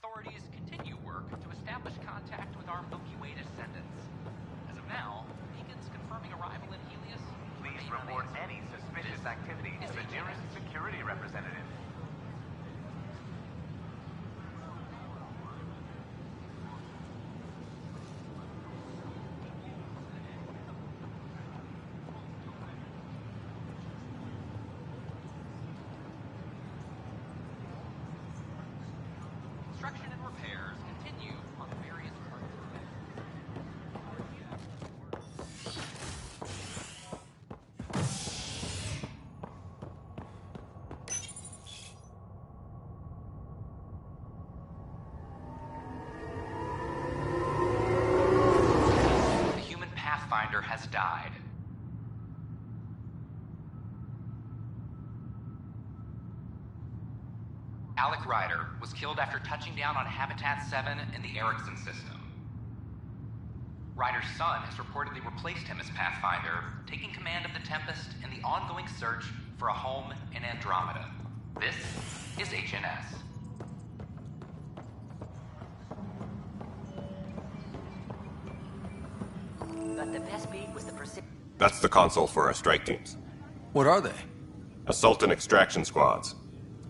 authorities continue work to establish contact with our Milky Way descendants. As of now, beacons confirming arrival in Helios. Please report any suspicious activity to the nearest security representative. Construction and repairs continue on various parts of the The human Pathfinder has died. Alec Ryder was killed after touching down on Habitat 7 in the Erickson system. Ryder's son has reportedly replaced him as Pathfinder, taking command of the Tempest in the ongoing search for a home in Andromeda. This is HNS. But the best beat was the That's the console for our strike teams. What are they? Assault and extraction squads.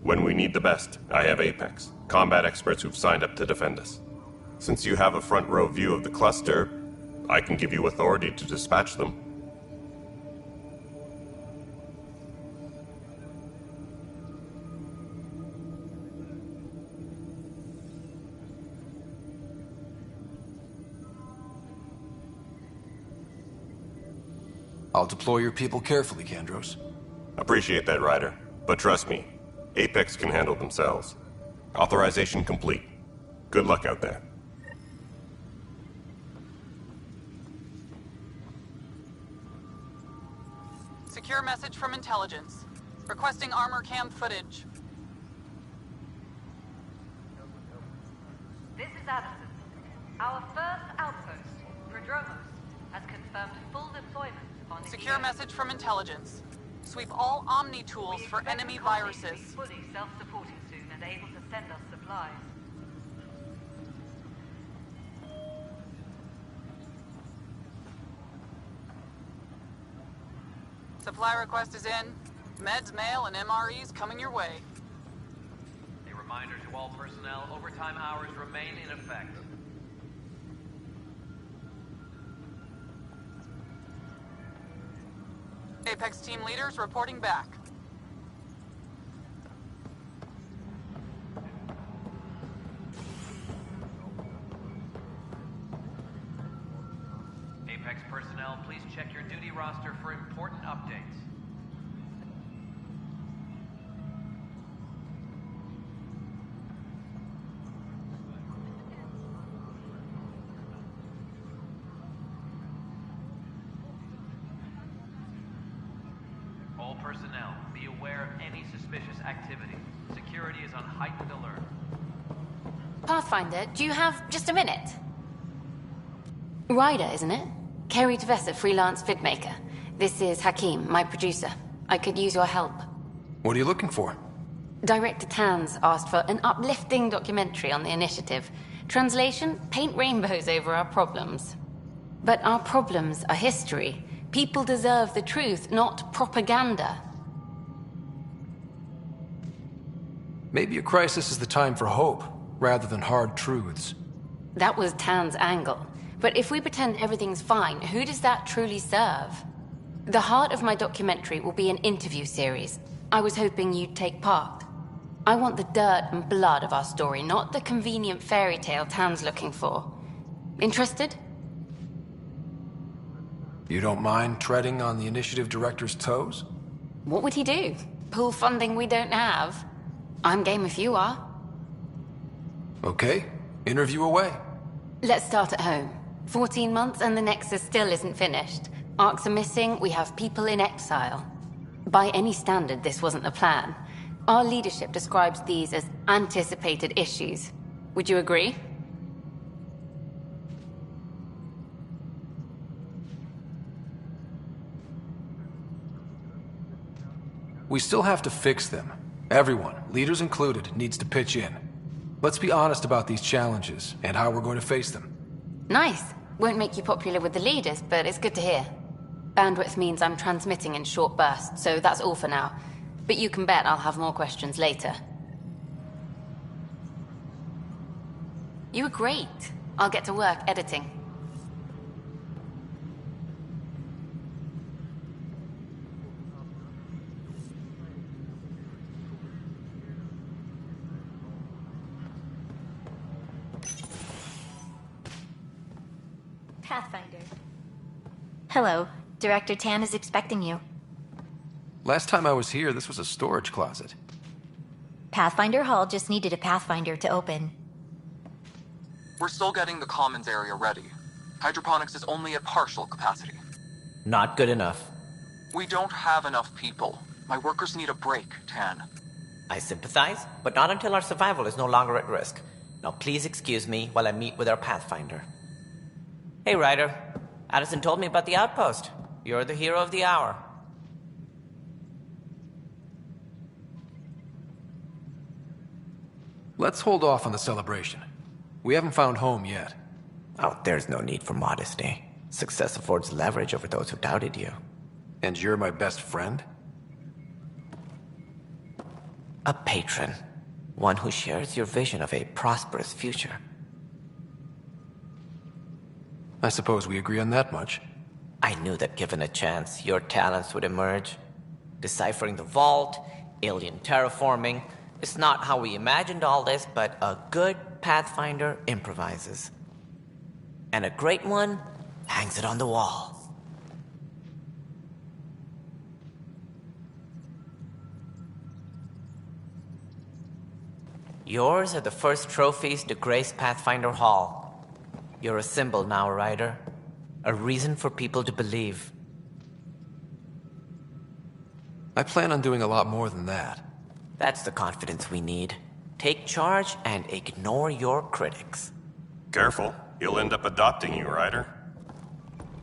When we need the best, I have Apex, combat experts who've signed up to defend us. Since you have a front row view of the cluster, I can give you authority to dispatch them. I'll deploy your people carefully, Kandros. Appreciate that, Ryder. But trust me, Apex can handle themselves. Authorization complete. Good luck out there. Secure message from intelligence. Requesting armor cam footage. This is Addison. Our first outpost, Prodromos, has confirmed full deployment on the Secure message from intelligence. Sweep all Omni tools for enemy viruses. Fully self-supporting soon and able to send us supplies. Supply request is in. Meds, mail, and MREs coming your way. A reminder to all personnel, overtime hours remain in effect. Apex team leaders reporting back. Apex personnel, please check your duty roster for important updates. All personnel, be aware of any suspicious activity. Security is on heightened alert. Pathfinder, do you have just a minute? Ryder, isn't it? Kerry Tavessa, freelance vidmaker. This is Hakeem, my producer. I could use your help. What are you looking for? Director Tans asked for an uplifting documentary on the initiative. Translation, paint rainbows over our problems. But our problems are history. People deserve the truth, not propaganda. Maybe a crisis is the time for hope, rather than hard truths. That was Tan's angle. But if we pretend everything's fine, who does that truly serve? The heart of my documentary will be an interview series. I was hoping you'd take part. I want the dirt and blood of our story, not the convenient fairy tale Tan's looking for. Interested? You don't mind treading on the initiative director's toes? What would he do? Pull funding we don't have? I'm game if you are. Okay, interview away. Let's start at home. 14 months and the Nexus still isn't finished. Arcs are missing, we have people in exile. By any standard, this wasn't the plan. Our leadership describes these as anticipated issues. Would you agree? We still have to fix them. Everyone, leaders included, needs to pitch in. Let's be honest about these challenges and how we're going to face them. Nice. Won't make you popular with the leaders, but it's good to hear. Bandwidth means I'm transmitting in short bursts, so that's all for now. But you can bet I'll have more questions later. You were great. I'll get to work editing. Pathfinder. Hello. Director Tan is expecting you. Last time I was here, this was a storage closet. Pathfinder Hall just needed a Pathfinder to open. We're still getting the commons area ready. Hydroponics is only at partial capacity. Not good enough. We don't have enough people. My workers need a break, Tan. I sympathize, but not until our survival is no longer at risk. Now please excuse me while I meet with our Pathfinder. Hey, Ryder. Addison told me about the outpost. You're the hero of the hour. Let's hold off on the celebration. We haven't found home yet. Oh, there's no need for modesty. Success affords leverage over those who doubted you. And you're my best friend? A patron. One who shares your vision of a prosperous future. I suppose we agree on that much. I knew that given a chance, your talents would emerge. Deciphering the vault, alien terraforming. It's not how we imagined all this, but a good Pathfinder improvises. And a great one hangs it on the wall. Yours are the first trophies to grace Pathfinder Hall. You're a symbol now, Ryder. A reason for people to believe. I plan on doing a lot more than that. That's the confidence we need. Take charge and ignore your critics. Careful, he'll end up adopting you, Ryder.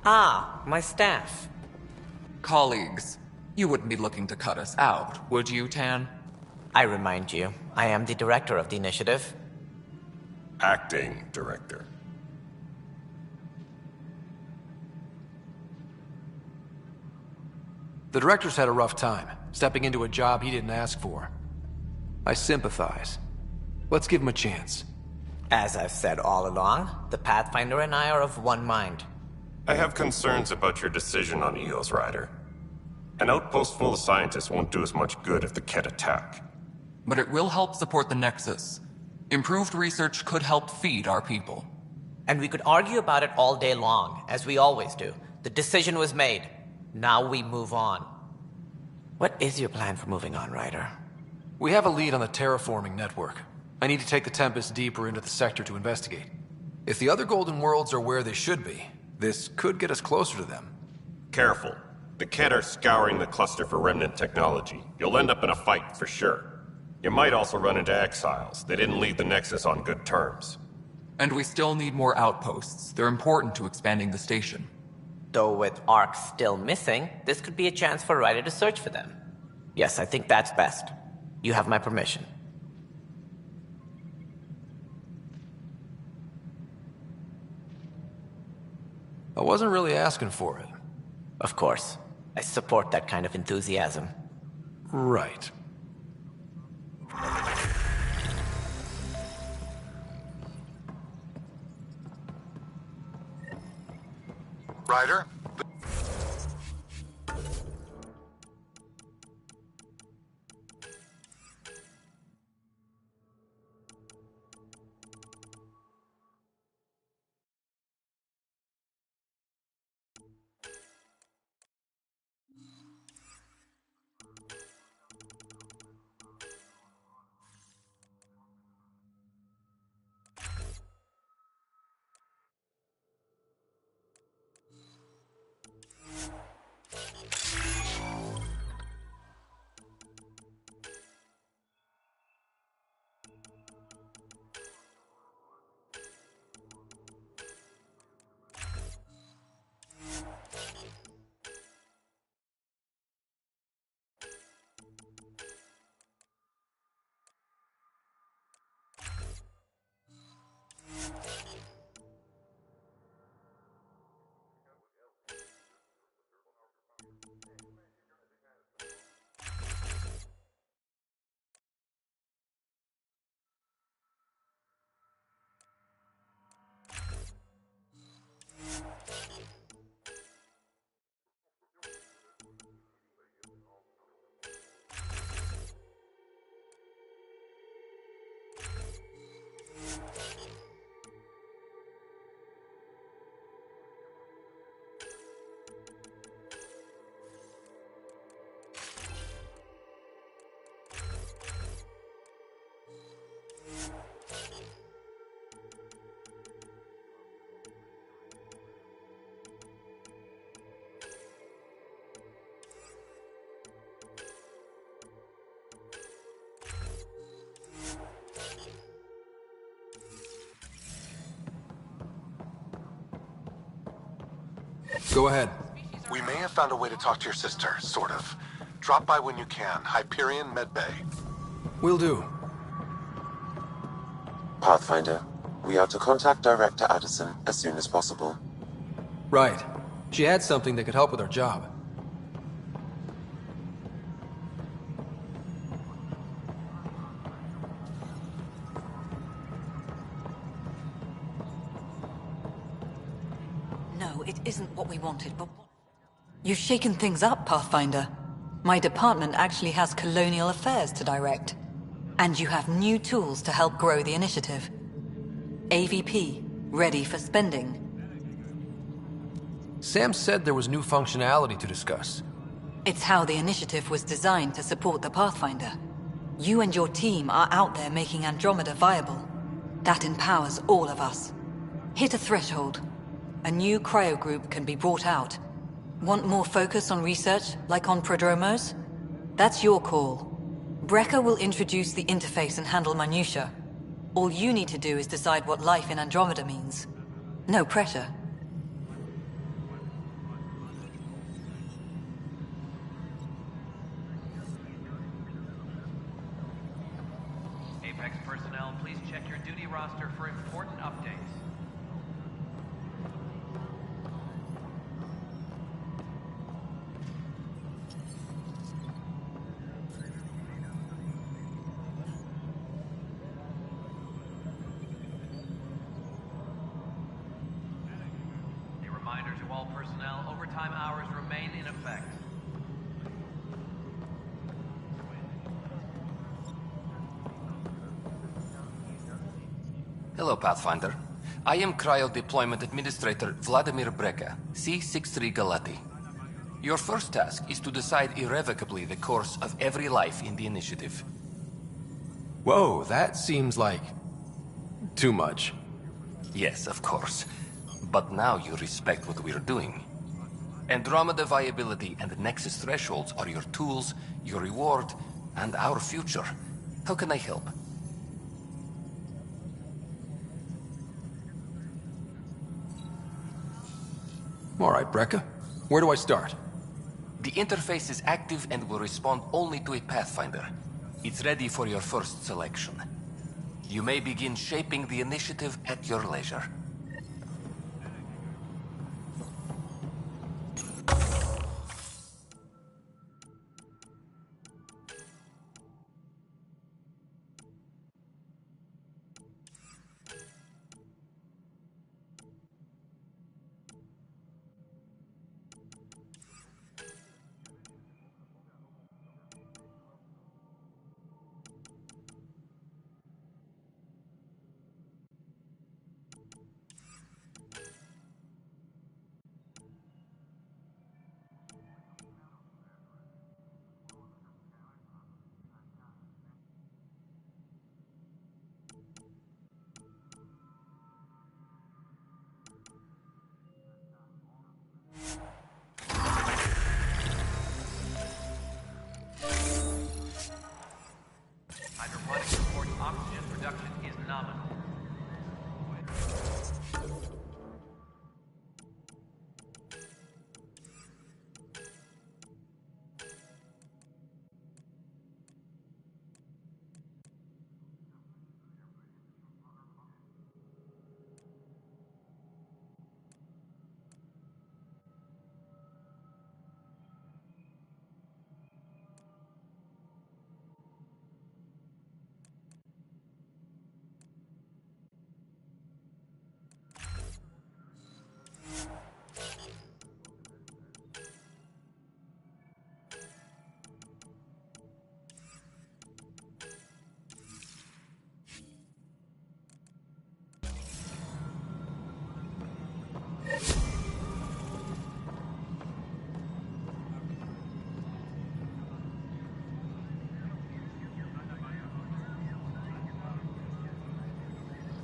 Ah, my staff. Colleagues, you wouldn't be looking to cut us out, would you, Tan? I remind you, I am the director of the initiative. Acting director. The director's had a rough time, stepping into a job he didn't ask for. I sympathize. Let's give him a chance. As I've said all along, the Pathfinder and I are of one mind. I have concerns about your decision on EOS, Ryder. An outpost full of scientists won't do us much good if the Ket attack. But it will help support the Nexus. Improved research could help feed our people. And we could argue about it all day long, as we always do. The decision was made. Now we move on. What is your plan for moving on, Ryder? We have a lead on the terraforming network. I need to take the Tempest deeper into the sector to investigate. If the other Golden Worlds are where they should be, this could get us closer to them. Careful. The Ket are scouring the cluster for remnant technology. You'll end up in a fight, for sure. You might also run into exiles. They didn't leave the Nexus on good terms. And we still need more outposts. They're important to expanding the station. Though with Ark still missing, this could be a chance for Ryder to search for them. Yes, I think that's best. You have my permission. I wasn't really asking for it. Of course. I support that kind of enthusiasm. Right. Ryder? Go ahead. We may have found a way to talk to your sister, sort of. Drop by when you can. Hyperion Medbay. Will do. Pathfinder, we are to contact Director Addison as soon as possible. Right. She had something that could help with our job. No, it isn't what we wanted, but... You've shaken things up, Pathfinder. My department actually has colonial affairs to direct. And you have new tools to help grow the initiative. AVP, ready for spending. Sam said there was new functionality to discuss. It's how the initiative was designed to support the Pathfinder. You and your team are out there making Andromeda viable. That empowers all of us. Hit a threshold. A new cryo group can be brought out. Want more focus on research, like on Prodromos? That's your call. Brecker will introduce the interface and handle minutiae. All you need to do is decide what life in Andromeda means. No pressure. Apex personnel, please check your duty roster for important updates. Reminder to all personnel, overtime hours remain in effect. Hello, Pathfinder. I am Cryo Deployment Administrator Vladimir Breka, C-63 Galati. Your first task is to decide irrevocably the course of every life in the initiative. Whoa, that seems like... too much. Yes, of course. But now you respect what we're doing. Andromeda viability and Nexus thresholds are your tools, your reward, and our future. How can I help? All right, Breka. Where do I start? The interface is active and will respond only to a Pathfinder. It's ready for your first selection. You may begin shaping the initiative at your leisure. Hydroponics report oxygen production is nominal.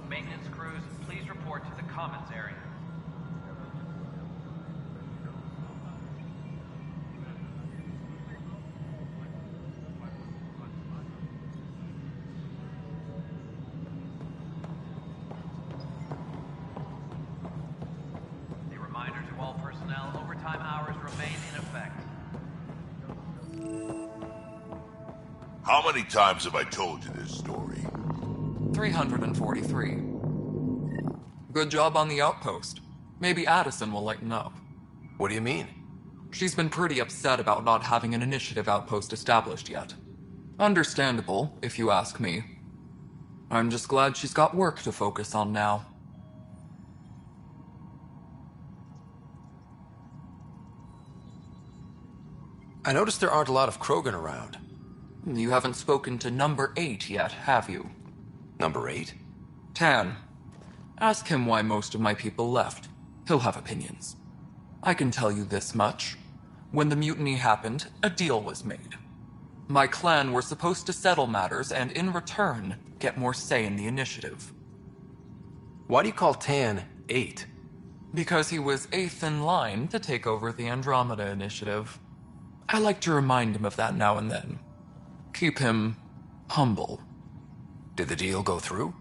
Maintenance crews, please report to the commons area. A reminder to all personnel, How many times have I told you this story? 343. Good job on the outpost. Maybe Addison will lighten up. What do you mean? She's been pretty upset about not having an initiative outpost established yet. Understandable, if you ask me. I'm just glad she's got work to focus on now. I noticed there aren't a lot of Krogan around. You haven't spoken to number 8 yet, have you? Number 8? Tan. Ask him why most of my people left. He'll have opinions. I can tell you this much. When the mutiny happened, a deal was made. My clan were supposed to settle matters and, in return, get more say in the initiative. Why do you call Tan 8? Because he was 8th in line to take over the Andromeda Initiative. I like to remind him of that now and then. Keep him humble. Did the deal go through?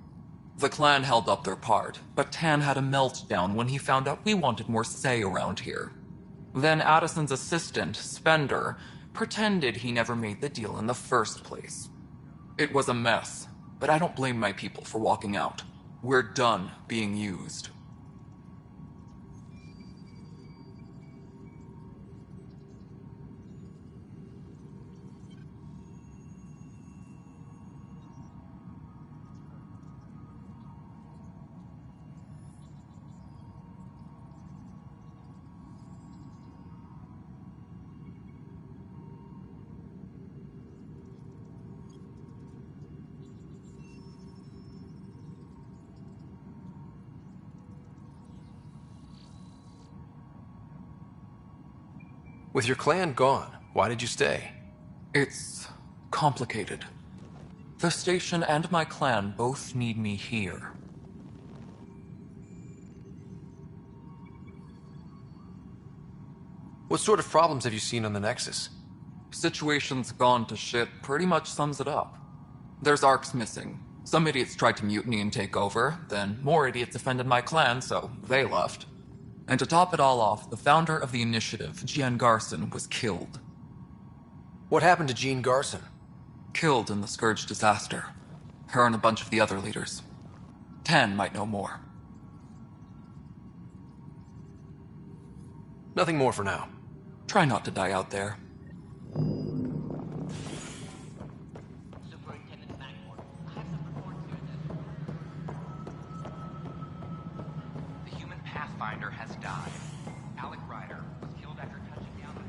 The clan held up their part, but Tan had a meltdown when he found out we wanted more say around here. Then Addison's assistant, Spender, pretended he never made the deal in the first place. It was a mess, but I don't blame my people for walking out. We're done being used. With your clan gone, why did you stay? It's complicated. The station and my clan both need me here. What sort of problems have you seen on the Nexus? Situation's gone to shit pretty much sums it up. There's arcs missing. Some idiots tried to mutiny and take over, then more idiots offended my clan, so they left. And to top it all off, the founder of the initiative, Jean Garson, was killed. What happened to Jean Garson? Killed in the Scourge disaster. Her and a bunch of the other leaders. Tan might know more. Nothing more for now. Try not to die out there. The human Pathfinder has died. Alec Ryder was killed after touching down on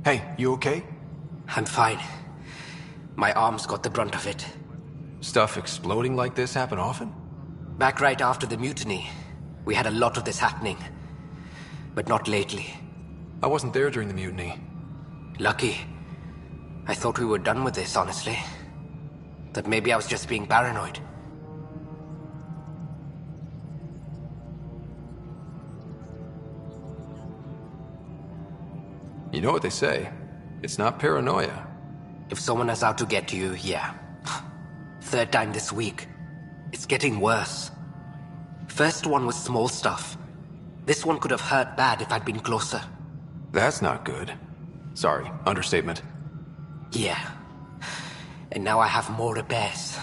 Hey, you okay? I'm fine. My arms got the brunt of it. Stuff exploding like this happen often? Back right after the mutiny, we had a lot of this happening. But not lately. I wasn't there during the mutiny. Lucky. I thought we were done with this, honestly. That maybe I was just being paranoid. You know what they say. It's not paranoia. If someone is out to get you, yeah. Third time this week. It's getting worse. First one was small stuff. This one could have hurt bad if I'd been closer. That's not good. Sorry, understatement. Yeah. And now I have more repairs.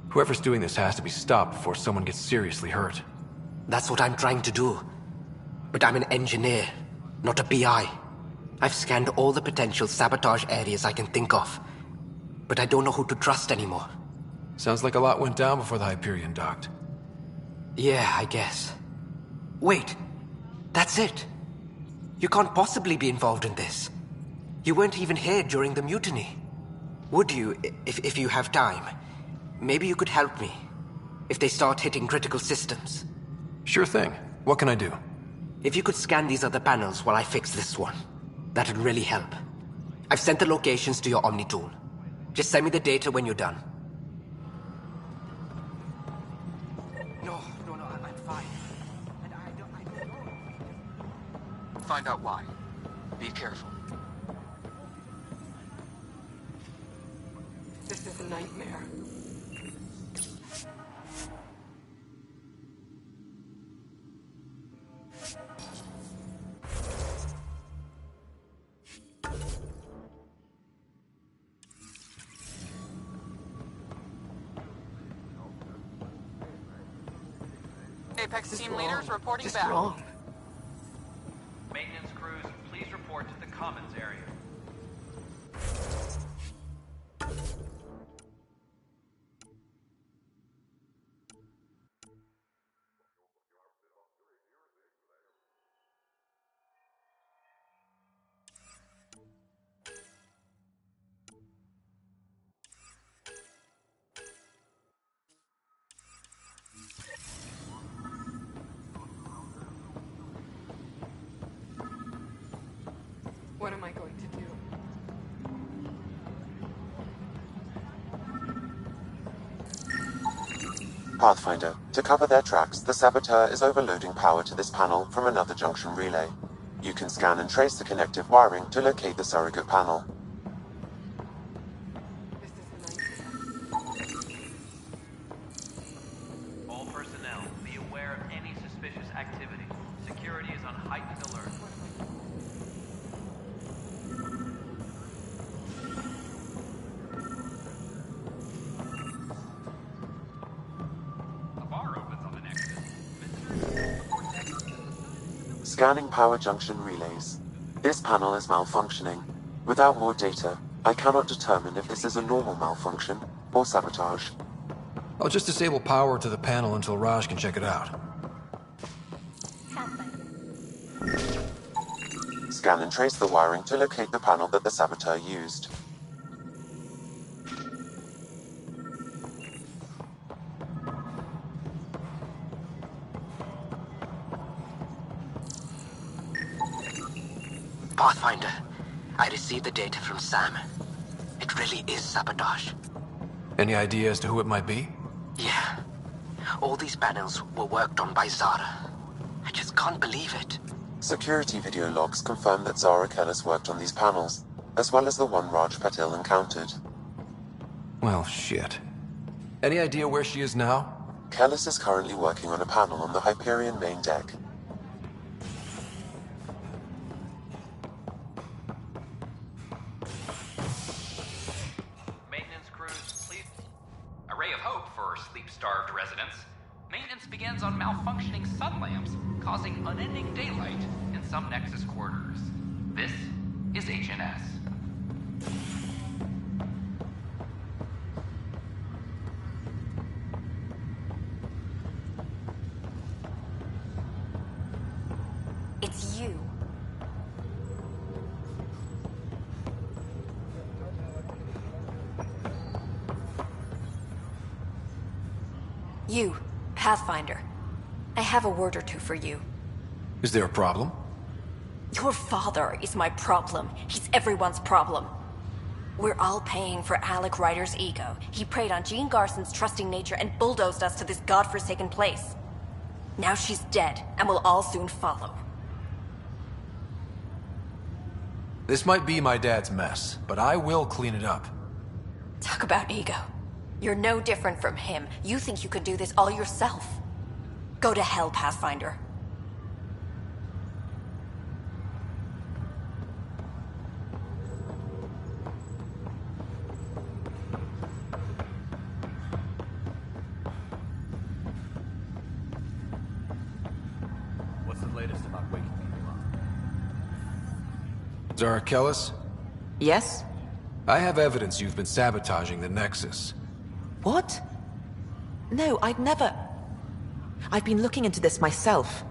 Whoever's doing this has to be stopped before someone gets seriously hurt. That's what I'm trying to do. But I'm an engineer, not a PI. I've scanned all the potential sabotage areas I can think of. But I don't know who to trust anymore. Sounds like a lot went down before the Hyperion docked. Yeah, I guess. Wait, that's it. You can't possibly be involved in this. You weren't even here during the mutiny. Would you, if you have time? Maybe you could help me. If they start hitting critical systems. Sure thing. What can I do? If you could scan these other panels while I fix this one, that'd really help. I've sent the locations to your Omni tool. Just send me the data when you're done. No, I'm fine. And I don't know. Find out why. Be careful. This is a nightmare. Apex team leaders reporting Just back. wrong. Maintenance crews, please report to the commons area. What am I going to do? Pathfinder, to cover their tracks, the saboteur is overloading power to this panel from another junction relay. You can scan and trace the connective wiring to locate the surrogate panel. All personnel, be aware of any suspicious activity. Security is on heightened alert. A bar opens on the Nexus. Scanning power junction relays. This panel is malfunctioning. Without more data, I cannot determine if this is a normal malfunction or sabotage. I'll just disable power to the panel until Raj can check it out. Scan and trace the wiring to locate the panel that the saboteur used. Pathfinder, I received the data from Sam. It really is sabotage. Any idea as to who it might be? Yeah. All these panels were worked on by Zara. I just can't believe it. Security video logs confirm that Zara Kellis worked on these panels, as well as the one Raj Patil encountered. Well, shit. Any idea where she is now? Kellis is currently working on a panel on the Hyperion main deck. Maintenance crews, please. A ray of hope for sleep-starved residents. Maintenance begins on malfunctioning sun lamps, causing unending daylight in some Nexus quarters. This is HNS. It's you. You, Pathfinder. I have a word or two for you. Is there a problem? Your father is my problem. He's everyone's problem. We're all paying for Alec Ryder's ego. He preyed on Jean Garson's trusting nature and bulldozed us to this godforsaken place. Now she's dead, and we'll all soon follow. This might be my dad's mess, but I will clean it up. Talk about ego. You're no different from him. You think you could do this all yourself. Go to hell, Pathfinder. What's the latest about waking people up? Zara Kellis? Yes? I have evidence you've been sabotaging the Nexus. What? No, I'd never... I've been looking into this myself.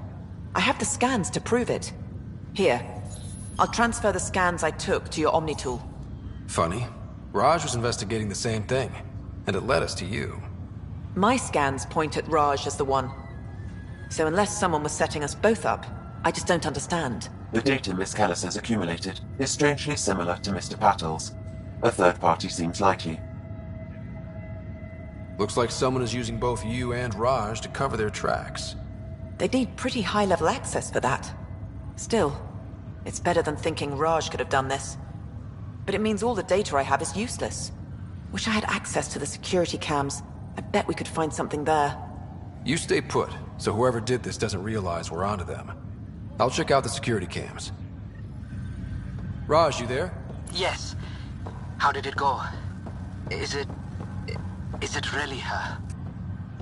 I have the scans to prove it. Here. I'll transfer the scans I took to your Omni tool. Funny. Raj was investigating the same thing, and it led us to you. My scans point at Raj as the one. So unless someone was setting us both up, I just don't understand. The data Miss Kellis has accumulated is strangely similar to Mr. Patil's. A third party seems likely. Looks like someone is using both you and Raj to cover their tracks. They'd need pretty high-level access for that. Still, It's better than thinking Raj could have done this. But it means all the data I have is useless. Wish I had access to the security cams. I bet we could find something there. You stay put, so whoever did this doesn't realize we're onto them. I'll check out the security cams. Raj, you there? Yes. How did it go? Is it really her?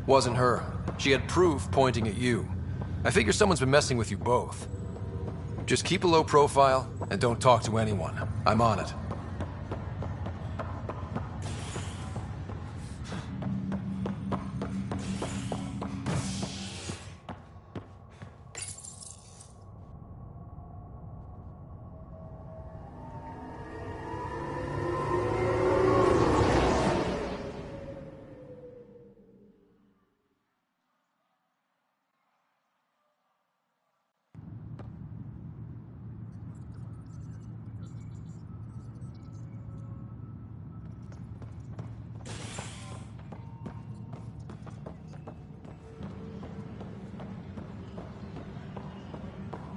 Wasn't her. She had proof pointing at you. I figure someone's been messing with you both. Just keep a low profile, and don't talk to anyone. I'm on it.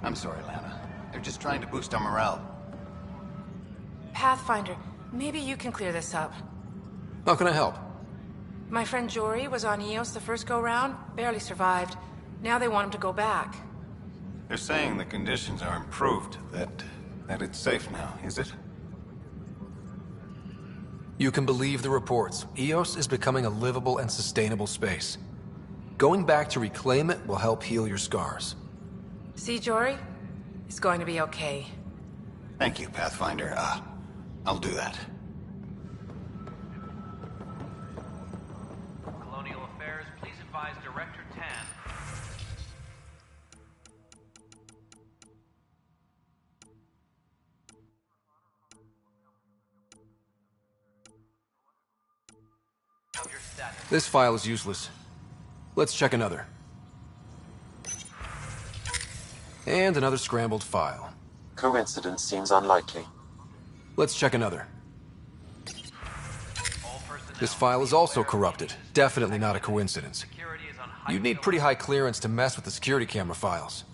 I'm sorry, Lana. They're just trying to boost our morale. Pathfinder, maybe you can clear this up. How can I help? My friend Jory was on Eos the first go-round, barely survived. Now they want him to go back. They're saying the conditions are improved, that it's safe now, is it? You can believe the reports. Eos is becoming a livable and sustainable space. Going back to reclaim it will help heal your scars. See, Jory? It's going to be okay. Thank you, Pathfinder. I'll do that. Colonial Affairs, please advise Director Tan. Your status. This file is useless. Let's check another. And another scrambled file. Coincidence seems unlikely. Let's check another. This file is also corrupted. Definitely not a coincidence. You'd need pretty high clearance to mess with the security camera files.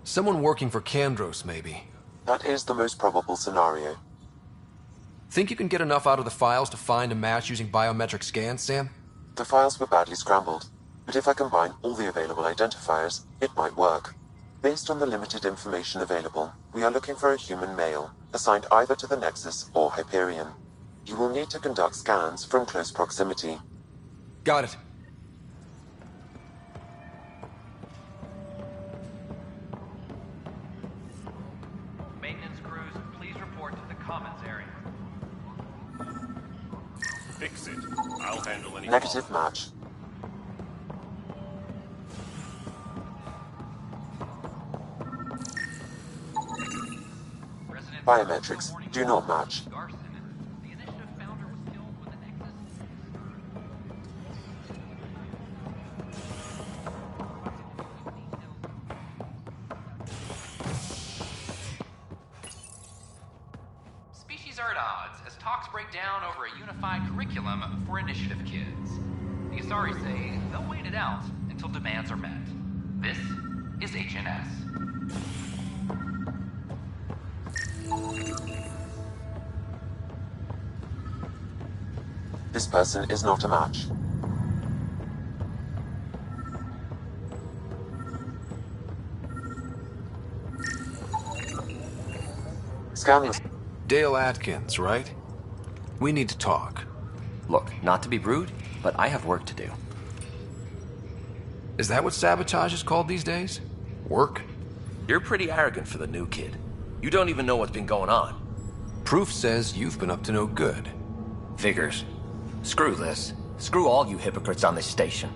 Someone working for Kandros, maybe. That is the most probable scenario. Think you can get enough out of the files to find a match using biometric scans, Sam? The files were badly scrambled, but if I combine all the available identifiers, it might work. Based on the limited information available, we are looking for a human male, assigned either to the Nexus or Hyperion. You will need to conduct scans from close proximity. Got it. Maintenance crews, please report to the commons area. Fix it. I'll handle any Negative match. Biometrics do not match. Species are at odds as talks break down over a unified curriculum for initiative kids. The Asari say they'll wait it out until demands are met. This is HNS. This person is not a match. Scan was... Dale Atkins, right? We need to talk. Look, not to be rude, but I have work to do. Is that what sabotage is called these days? Work? You're pretty arrogant for the new kid. You don't even know what's been going on. Proof says you've been up to no good. Figures. Screw this. Screw all you hypocrites on this station.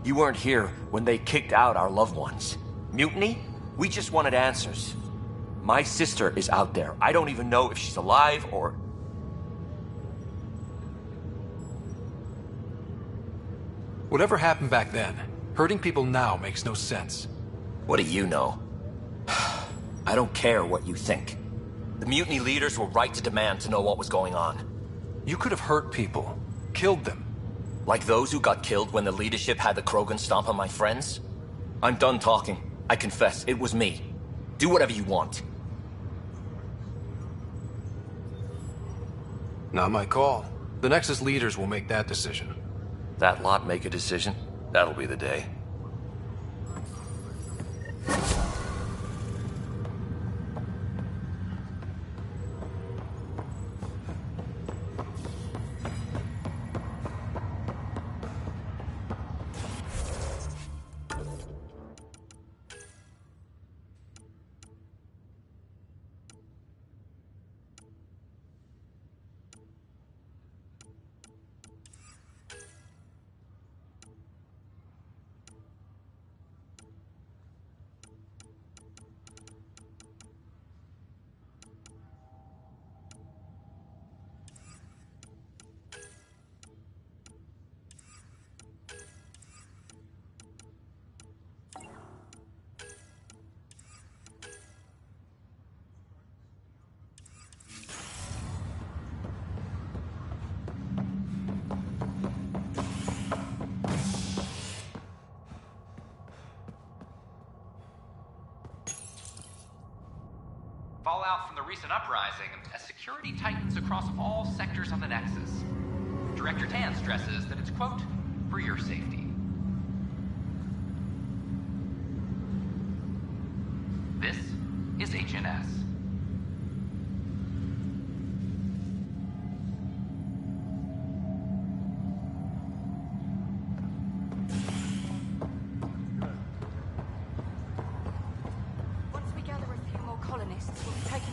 You weren't here when they kicked out our loved ones. Mutiny? We just wanted answers. My sister is out there. I don't even know if she's alive or... Whatever happened back then, hurting people now makes no sense. What do you know? I don't care what you think. The mutiny leaders were right to demand to know what was going on. You could have hurt people. Killed them. Like those who got killed when the leadership had the Krogan stomp on my friends? I'm done talking. I confess, it was me. Do whatever you want. Not my call. The Nexus leaders will make that decision. That lot make a decision? That'll be the day. Fallout from the recent uprising as security tightens across all sectors of the Nexus. Director Tan stresses that it's, quote, for your safety. This is HNS.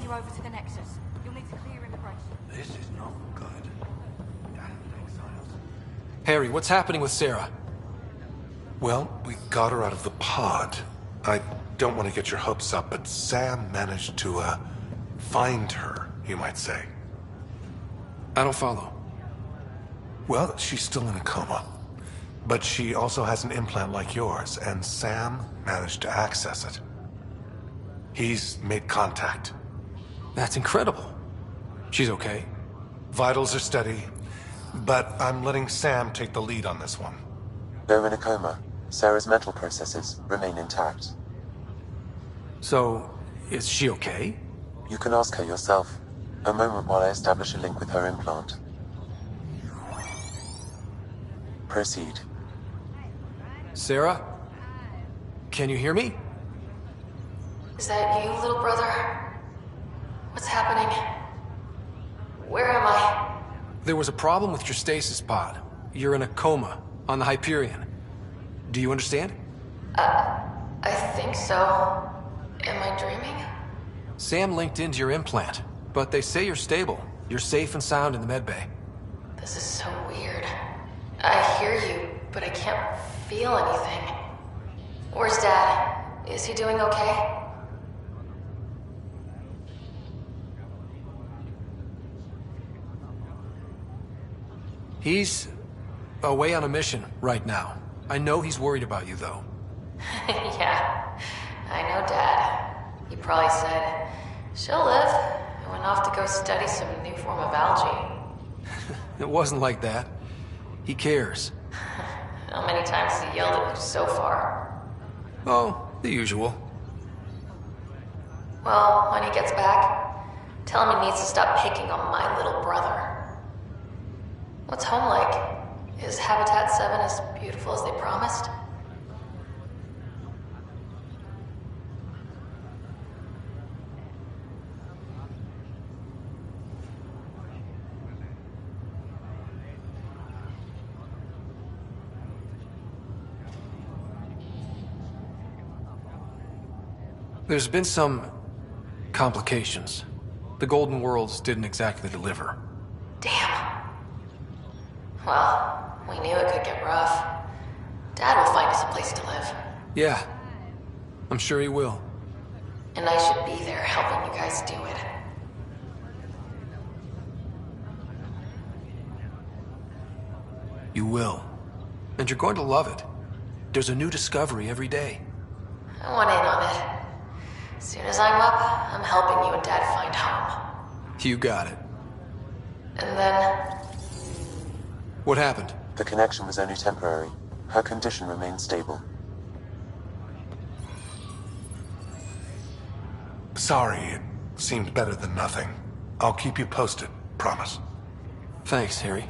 Over to the Nexus. You'll need to clear immigration. This is not good. Harry, what's happening with Sarah? Well, we got her out of the pod. I don't want to get your hopes up, but Sam managed to, find her, you might say. I don't follow. Well, she's still in a coma. But she also has an implant like yours, and Sam managed to access it. He's made contact. That's incredible. She's okay. Vitals are steady, but I'm letting Sam take the lead on this one. Though in a coma, Sarah's mental processes remain intact. So, is she okay? You can ask her yourself. A moment while I establish a link with her implant. Proceed. Sarah? Can you hear me? Is that you, little brother? What's happening? Where am I? There was a problem with your stasis pod. You're in a coma on the Hyperion. Do you understand? I think so. Am I dreaming? Sam linked into your implant, but they say you're stable. You're safe and sound in the medbay. This is so weird. I hear you, but I can't feel anything. Where's Dad? Is he doing okay? He's away on a mission right now. I know he's worried about you, though. Yeah, I know Dad. He probably said, she'll live, and went off to go study some new form of algae. It wasn't like that. He cares. How many times has he yelled at you so far? Oh, the usual. Well, when he gets back, tell him he needs to stop picking on my little brother. What's home like? Is Habitat 7 as beautiful as they promised? There's been some complications. The Golden Worlds didn't exactly deliver. Damn. Well, we knew it could get rough. Dad will find us a place to live. Yeah, I'm sure he will. And I should be there helping you guys do it. You will. And you're going to love it. There's a new discovery every day. I want in on it. As soon as I'm up, I'm helping you and Dad find home. You got it. And then... What happened? The connection was only temporary. Her condition remains stable. Sorry, it seemed better than nothing. I'll keep you posted, promise. Thanks, Harry.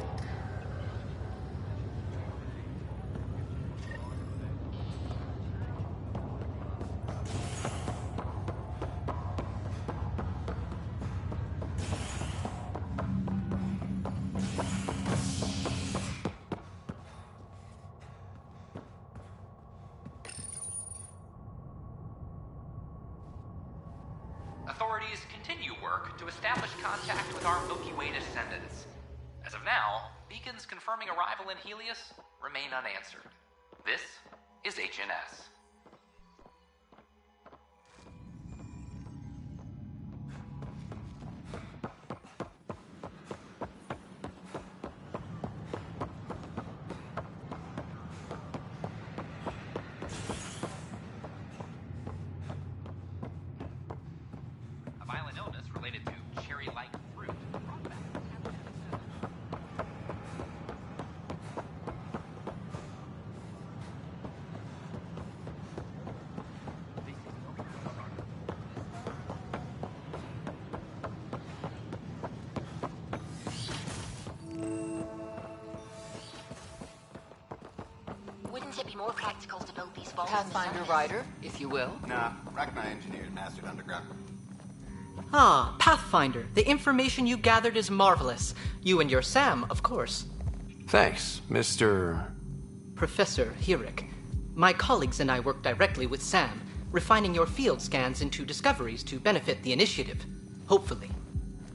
Authorities continue work to establish contact with our Milky Way descendants. As of now, beacons confirming arrival in Helios remain unanswered. This is HNS. A violent illness related to cherry-like fruit brought back Wouldn't it be more practical to build these vaults? Pathfinder Rider, if you will. Nah, Rachni engineered mastered underground. Ah, Pathfinder. The information you gathered is marvelous. You and your Sam, of course. Thanks, Mr. Professor Hirik. My colleagues and I work directly with Sam, refining your field scans into discoveries to benefit the initiative. Hopefully.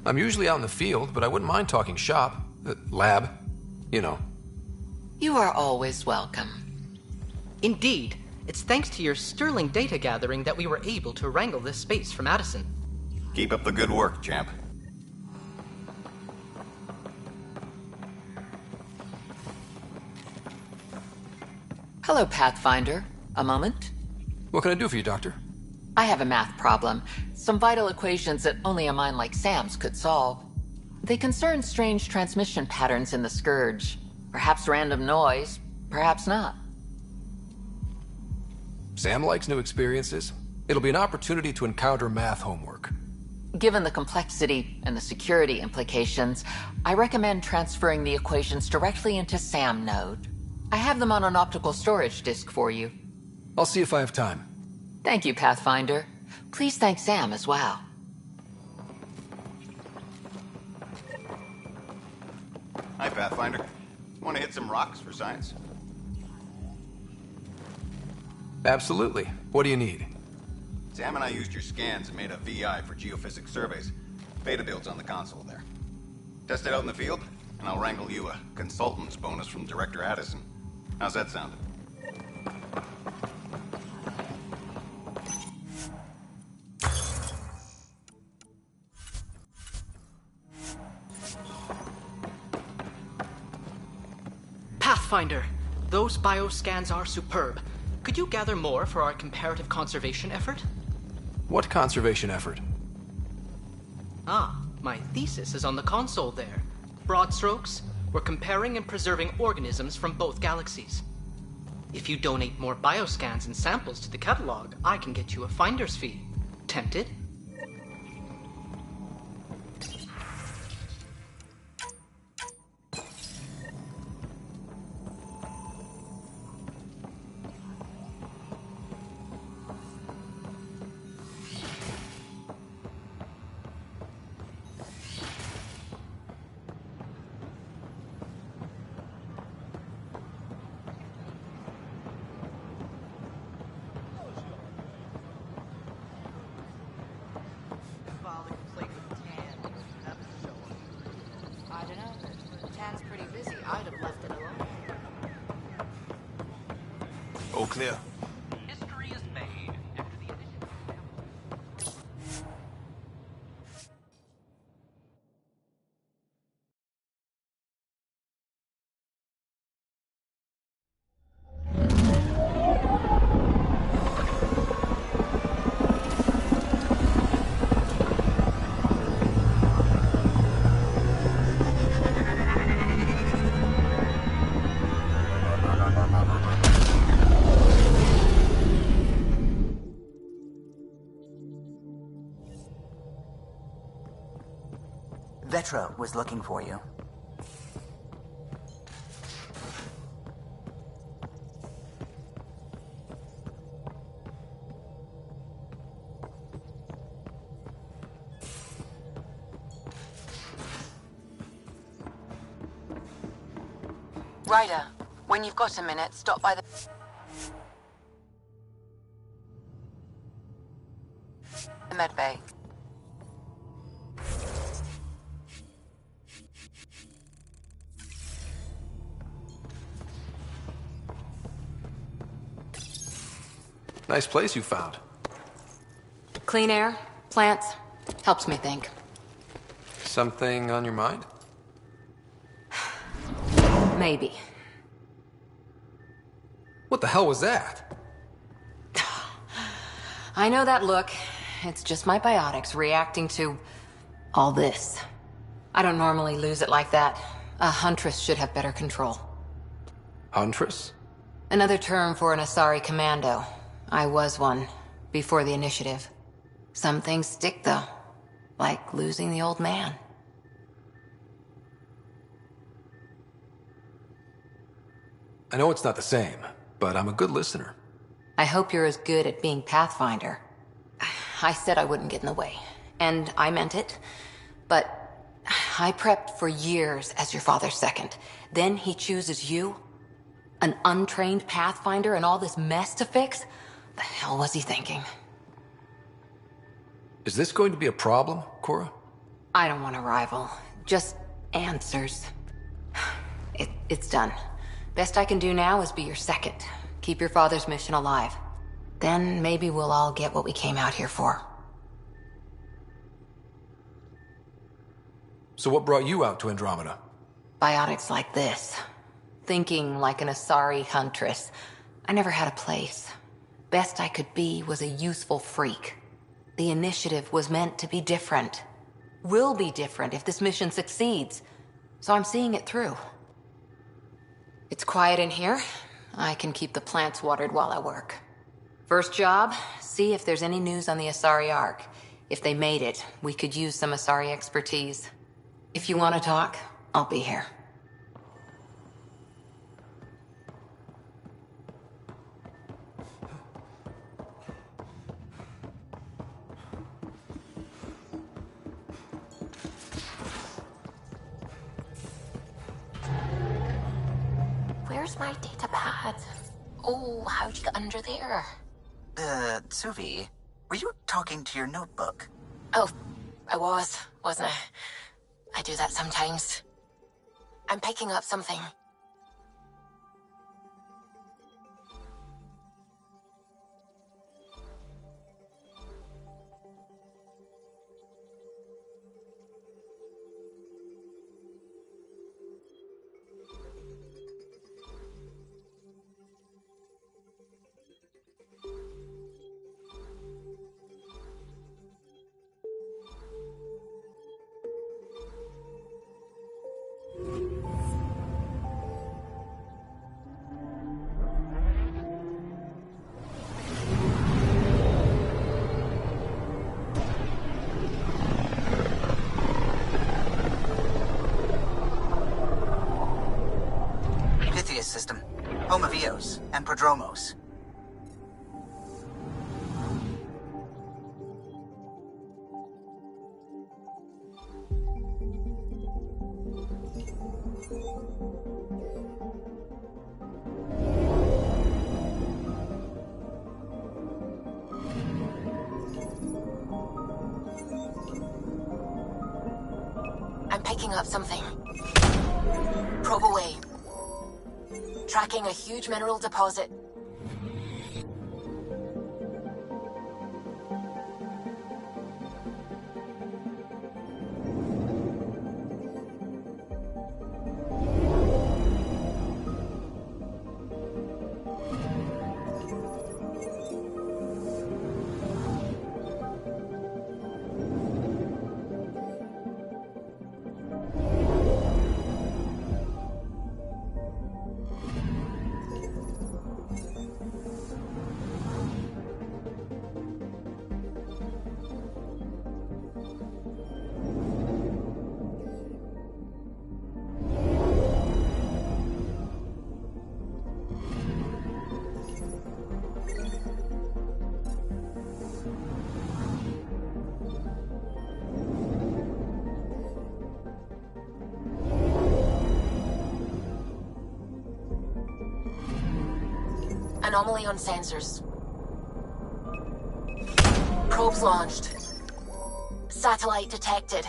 I'm usually out in the field, but I wouldn't mind talking shop. Lab. You know. You are always welcome. Indeed. It's thanks to your sterling data gathering that we were able to wrangle this space from Addison. Keep up the good work, champ. Hello, Pathfinder. A moment? What can I do for you, Doctor? I have a math problem. Some vital equations that only a mind like Sam's could solve. They concern strange transmission patterns in the Scourge. Perhaps random noise, perhaps not. Sam likes new experiences. It'll be an opportunity to encounter math homework. Given the complexity and the security implications, I recommend transferring the equations directly into SAM node. I have them on an optical storage disk for you. I'll see if I have time. Thank you, Pathfinder. Please thank Sam as well. Hi, Pathfinder. Want to hit some rocks for science? Absolutely. What do you need? Sam and I used your scans and made a VI for geophysics surveys. Beta builds on the console there. Test it out in the field, and I'll wrangle you a consultant's bonus from Director Addison. How's that sound? Pathfinder, those bioscans are superb. Could you gather more for our comparative conservation effort? What conservation effort? Ah, my thesis is on the console there. Broad strokes, we're comparing and preserving organisms from both galaxies. If you donate more bioscans and samples to the catalog, I can get you a finder's fee. Tempted? I don't know. Tan's pretty busy. I'd have left it alone. All clear. History is made after the initiative. Vetra was looking for you. Ryder, when you've got a minute, stop by the med bay. Nice place you found. Clean air, plants, helps me think. Something on your mind? Maybe. What the hell was that? I know that look. It's just my biotics reacting to all this. I don't normally lose it like that. A huntress should have better control. Huntress? Another term for an Asari commando. I was one, before the initiative. Some things stick, though. Like losing the old man. I know it's not the same, but I'm a good listener. I hope you're as good at being Pathfinder. I said I wouldn't get in the way, and I meant it. But I prepped for years as your father's second. Then he chooses you? An untrained Pathfinder and all this mess to fix? The hell was he thinking? Is this going to be a problem, Cora? I don't want a rival. Just answers. It's done. Best I can do now is be your second. Keep your father's mission alive. Then maybe we'll all get what we came out here for. So what brought you out to Andromeda? Biotics like this. Thinking like an Asari huntress. I never had a place. Best I could be was a useful freak. The initiative was meant to be different. Will be different if this mission succeeds. So I'm seeing it through. It's quiet in here. I can keep the plants watered while I work. First job, see if there's any news on the Asari Ark. If they made it, we could use some Asari expertise. If you want to talk, I'll be here. Where's my data pad? Oh, how'd you get under there? Suvi, were you talking to your notebook? Oh, I was, wasn't I? I do that sometimes. I'm picking up something. System, home of Eos and Prodromos. I'm picking up something. Probe away. Tracking a huge mineral deposit. Anomaly on sensors. Probes launched. Satellite detected.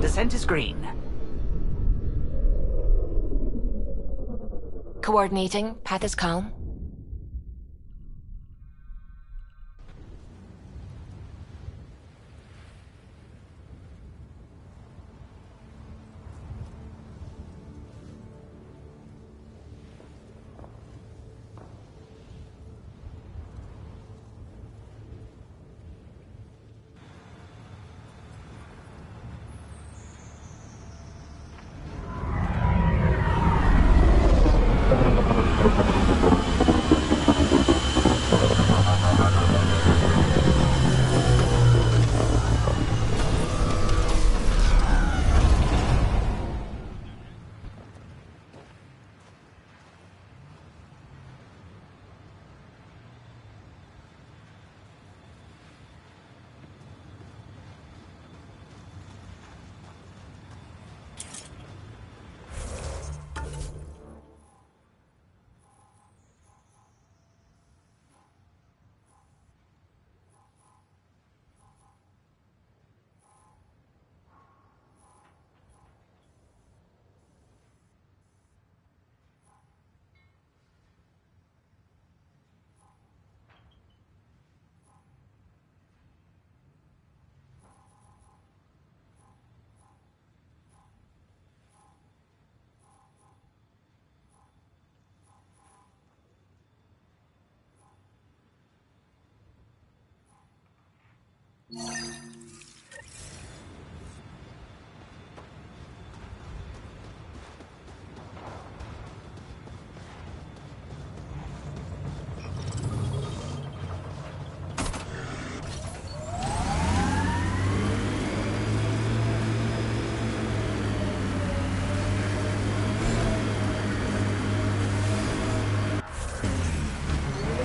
Descent is green. Coordinating. Path is calm.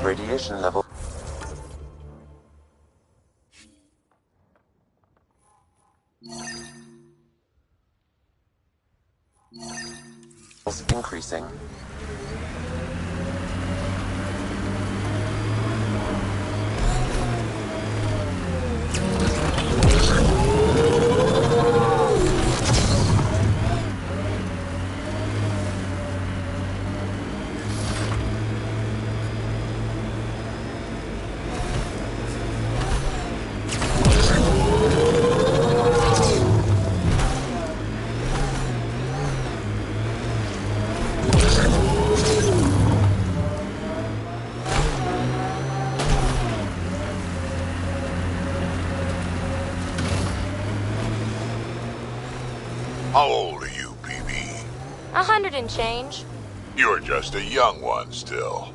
Radiation level. Increasing. How old are you, PB? 100 and change. You're just a young one still.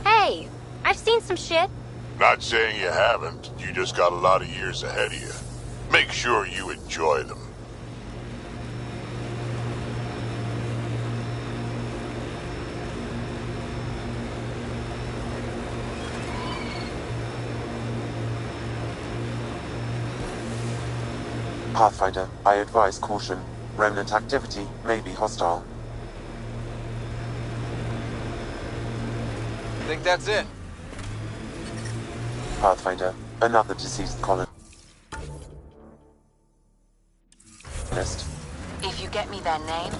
Hey, I've seen some shit. Not saying you haven't, you just got a lot of years ahead of you. Make sure you enjoy them. Pathfinder, I advise caution. Remnant activity may be hostile. Think that's it? Pathfinder, another deceased colonist. If you get me their name...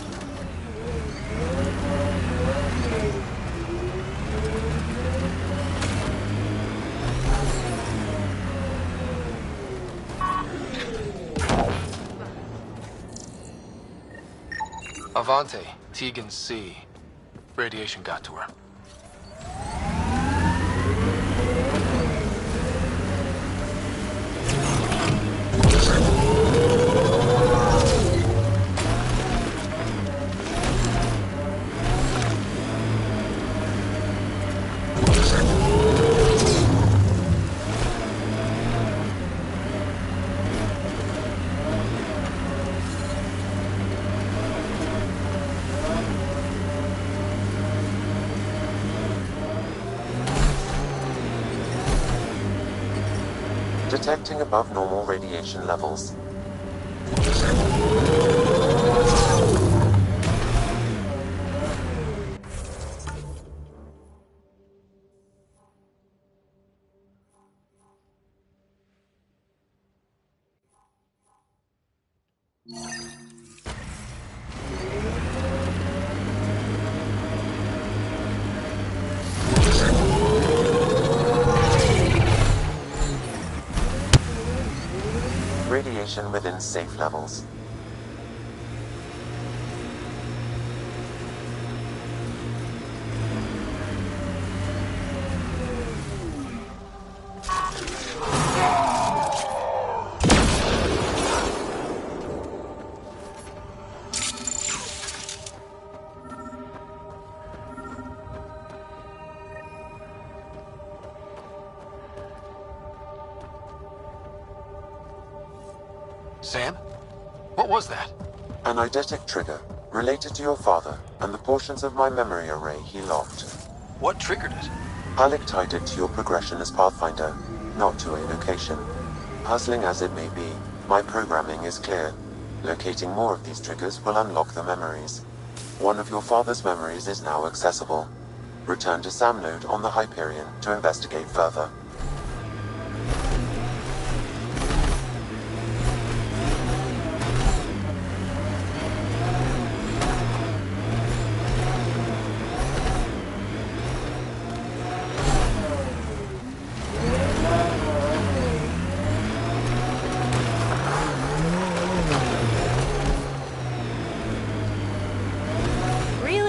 Avante, Tegan C. Radiation got to her. Detecting above normal radiation levels. Radiation within safe levels. Sam? What was that? An eidetic trigger, related to your father, and the portions of my memory array he locked. What triggered it? Alec tied it to your progression as Pathfinder, not to a location. Puzzling as it may be, my programming is clear. Locating more of these triggers will unlock the memories. One of your father's memories is now accessible. Return to Sam Node on the Hyperion to investigate further.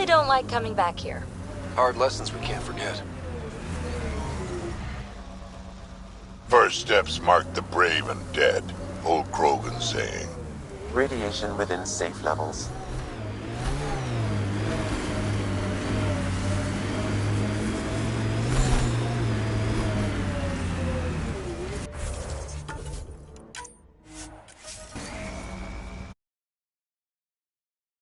Don't like coming back here. Hard lessons we can't forget. First steps mark the brave and dead, old Krogan saying. Radiation within safe levels.